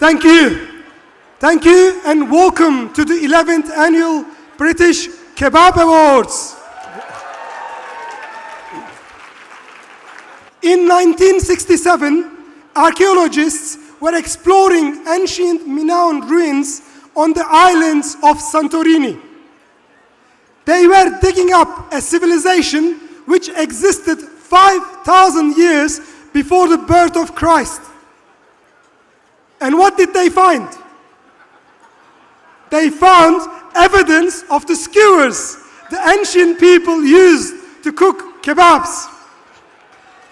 Thank you. Thank you and welcome to the 11th Annual British Kebab Awards. In 1967, archaeologists were exploring ancient Minoan ruins on the islands of Santorini. They were digging up a civilization which existed 5,000 years before the birth of Christ. And what did they find? They found evidence of the skewers the ancient people used to cook kebabs.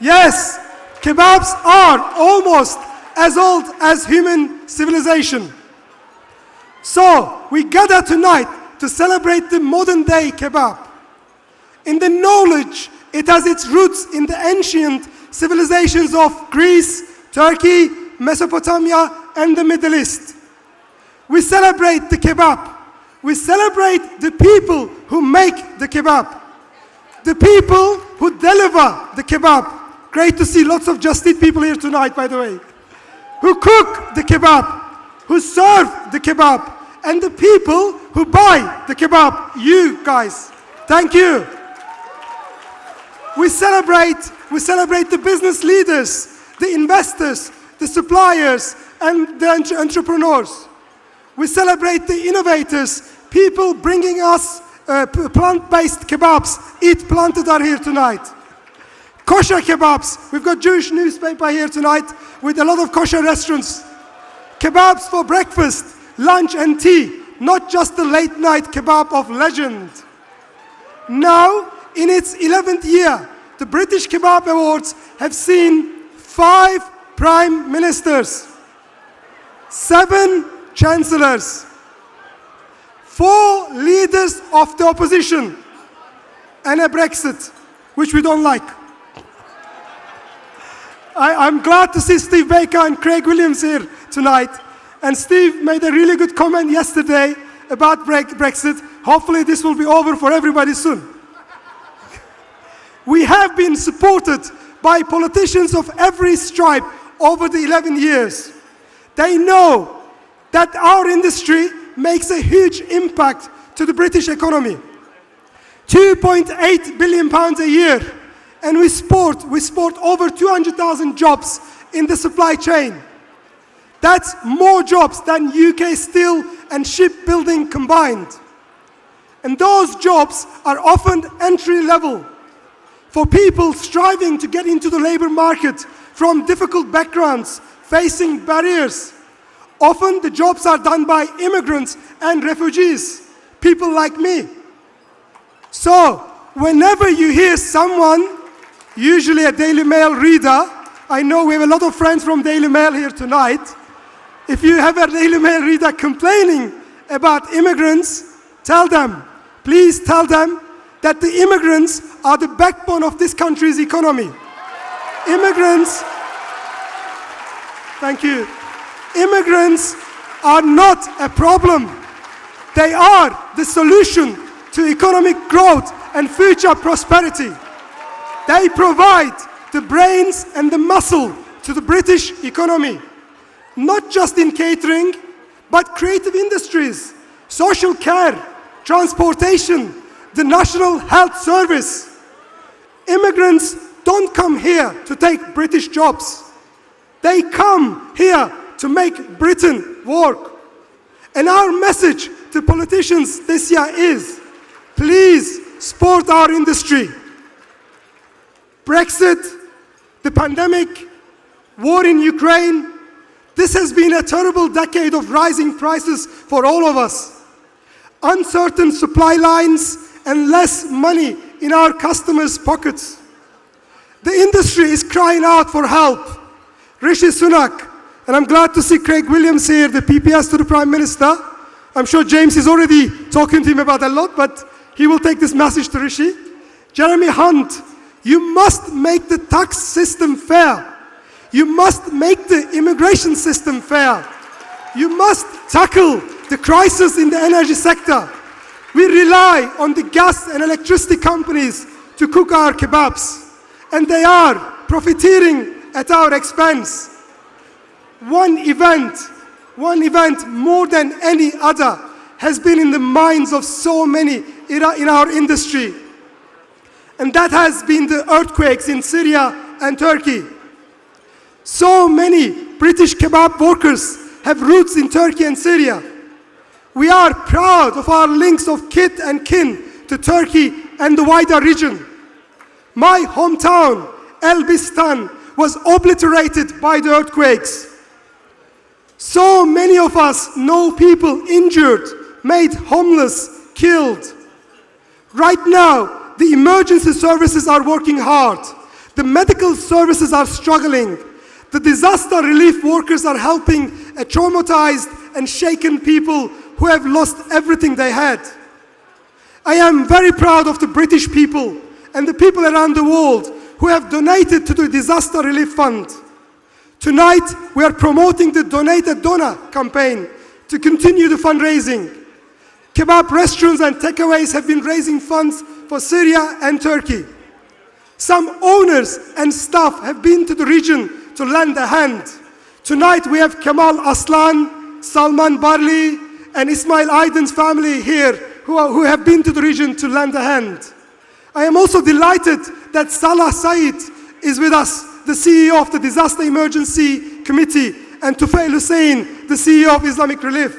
Yes, kebabs are almost as old as human civilization. So, we gather tonight to celebrate the modern day kebab. In the knowledge, it has its roots in the ancient civilizations of Greece, Turkey, Mesopotamia, and the Middle East. We celebrate the kebab. We celebrate the people who make the kebab. The people who deliver the kebab. Great to see lots of Just Eat people here tonight, by the way. Who cook the kebab, who serve the kebab, and the people who buy the kebab, you guys. Thank you. We celebrate the business leaders, the investors, the suppliers, and the entrepreneurs. We celebrate the innovators, people bringing us plant-based kebabs. Eat Planted are here tonight. Kosher kebabs. We've got Jewish newspaper here tonight with a lot of kosher restaurants. Kebabs for breakfast, lunch and tea, not just the late night kebab of legend. Now, in its 11th year, the British Kebab Awards have seen 5 prime ministers, 7 chancellors, 4 leaders of the opposition, and a Brexit, which we don't like. I'm glad to see Steve Baker and Craig Williams here tonight. And Steve made a really good comment yesterday about Brexit. Hopefully this will be over for everybody soon. We have been supported by politicians of every stripe over the 11 years. They know that our industry makes a huge impact to the British economy. £2.8 billion a year. And we sport over 200,000 jobs in the supply chain. That's more jobs than UK steel and shipbuilding combined. And those jobs are often entry level for people striving to get into the labor market from difficult backgrounds, facing barriers. Often the jobs are done by immigrants and refugees, people like me. So, whenever you hear someone, usually a Daily Mail reader, I know we have a lot of friends from Daily Mail here tonight. If you have a Daily Mail reader complaining about immigrants, tell them, please tell them that the immigrants are the backbone of this country's economy. Immigrants, thank you. Immigrants are not a problem. They are the solution to economic growth and future prosperity. They provide the brains and the muscle to the British economy, not just in catering, but creative industries, social care, transportation, the National Health Service. Immigrants don't come here to take British jobs. They come here to make Britain work. And our message to politicians this year is, please support our industry. Brexit, the pandemic, war in Ukraine, this has been a terrible decade of rising prices for all of us. Uncertain supply lines and less money in our customers' pockets. The industry is crying out for help. Rishi Sunak, and I'm glad to see Craig Williams here, the PPS to the Prime Minister. I'm sure James is already talking to him about a lot, but he will take this message to Rishi. Jeremy Hunt, you must make the tax system fair. You must make the immigration system fair. You must tackle the crisis in the energy sector. We rely on the gas and electricity companies to cook our kebabs, and they are profiteering at our expense. One event one event more than any other has been in the minds of so many in our industry. And that has been the earthquakes in Syria and Turkey. So many British kebab workers have roots in Turkey and Syria. We are proud of our links of kith and kin to Turkey and the wider region. My hometown, Elbistan, was obliterated by the earthquakes. So many of us know people injured, made homeless, killed. Right now, the emergency services are working hard. The medical services are struggling. The disaster relief workers are helping traumatized and shaken people who have lost everything they had. I am very proud of the British people and the people around the world who have donated to the Disaster Relief Fund. Tonight, we are promoting the Donate a Donor campaign to continue the fundraising. Kebab restaurants and takeaways have been raising funds for Syria and Turkey. Some owners and staff have been to the region to lend a hand. Tonight, we have Kemal Aslan, Salman Barli, and Ismail Aydın's family here who have been to the region to lend a hand. I am also delighted that Salah Said is with us, the CEO of the Disaster Emergency Committee, and Tufail Hussein, the CEO of Islamic Relief.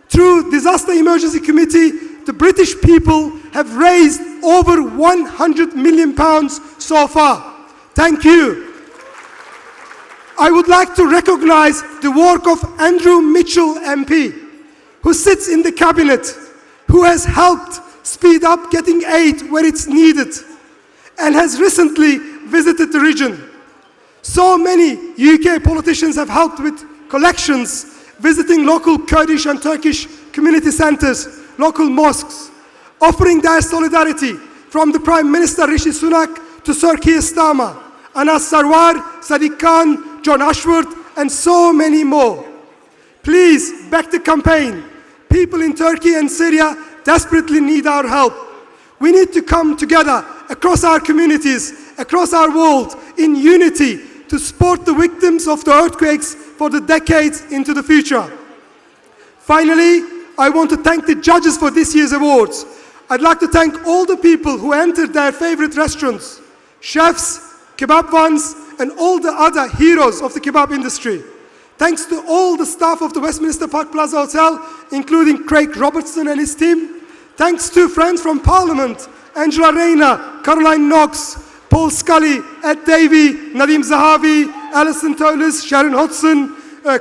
Through Disaster Emergency Committee, the British people have raised over £100 million so far. Thank you. I would like to recognize the work of Andrew Mitchell MP, who sits in the cabinet, who has helped speed up getting aid where it's needed, and has recently visited the region. So many UK politicians have helped with collections, visiting local Kurdish and Turkish community centers, local mosques, offering their solidarity, from the Prime Minister Rishi Sunak to Sir Keir Starmer, Anas Sarwar, Sadiq Khan, John Ashworth, and so many more. Please back the campaign. People in Turkey and Syria desperately need our help. We need to come together across our communities, across our world, in unity to support the victims of the earthquakes for the decades into the future. Finally, I want to thank the judges for this year's awards. I'd like to thank all the people who entered their favorite restaurants, chefs, kebab ones, and all the other heroes of the kebab industry. Thanks to all the staff of the Westminster Park Plaza Hotel, including Craig Robertson and his team. Thanks to friends from Parliament, Angela Rayner, Caroline Knox, Paul Scully, Ed Davey, Nadeem Zahavi, Alison Tolis, Sharon Hodgson,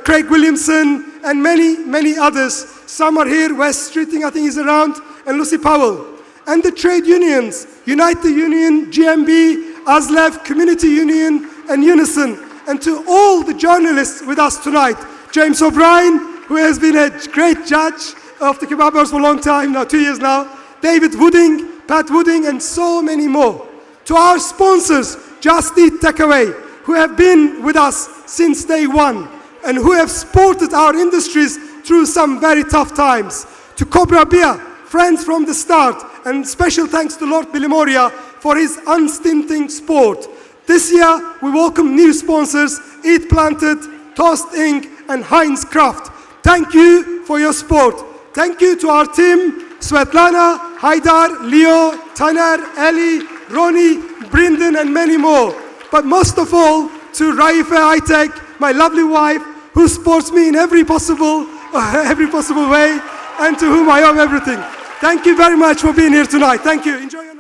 Craig Williamson, and many, many others. Some are here, Wes Streeting, I think is around, and Lucy Powell. And the trade unions, Unite the Union, GMB, ASLEF, Community Union, and Unison. And to all the journalists with us tonight, James O'Brien, who has been a great judge of the Kebabers for a long time, now 2 years now, David Wooding, Pat Wooding, and so many more. To our sponsors, Just Eat Takeaway, who have been with us since day one, and who have supported our industries through some very tough times. To Cobra Beer, friends from the start, and special thanks to Lord Bilimoria for his unstinting support. This year, we welcome new sponsors, Eat Planted, Toast Inc., and Heinz Kraft. Thank you for your support. Thank you to our team, Svetlana, Haidar, Leo, Taner, Ellie, Ronnie, Brendan, and many more. But most of all, to Raifa Aitek, my lovely wife, who supports me in every possible way, and to whom I owe everything. Thank you very much for being here tonight. Thank you. Enjoy your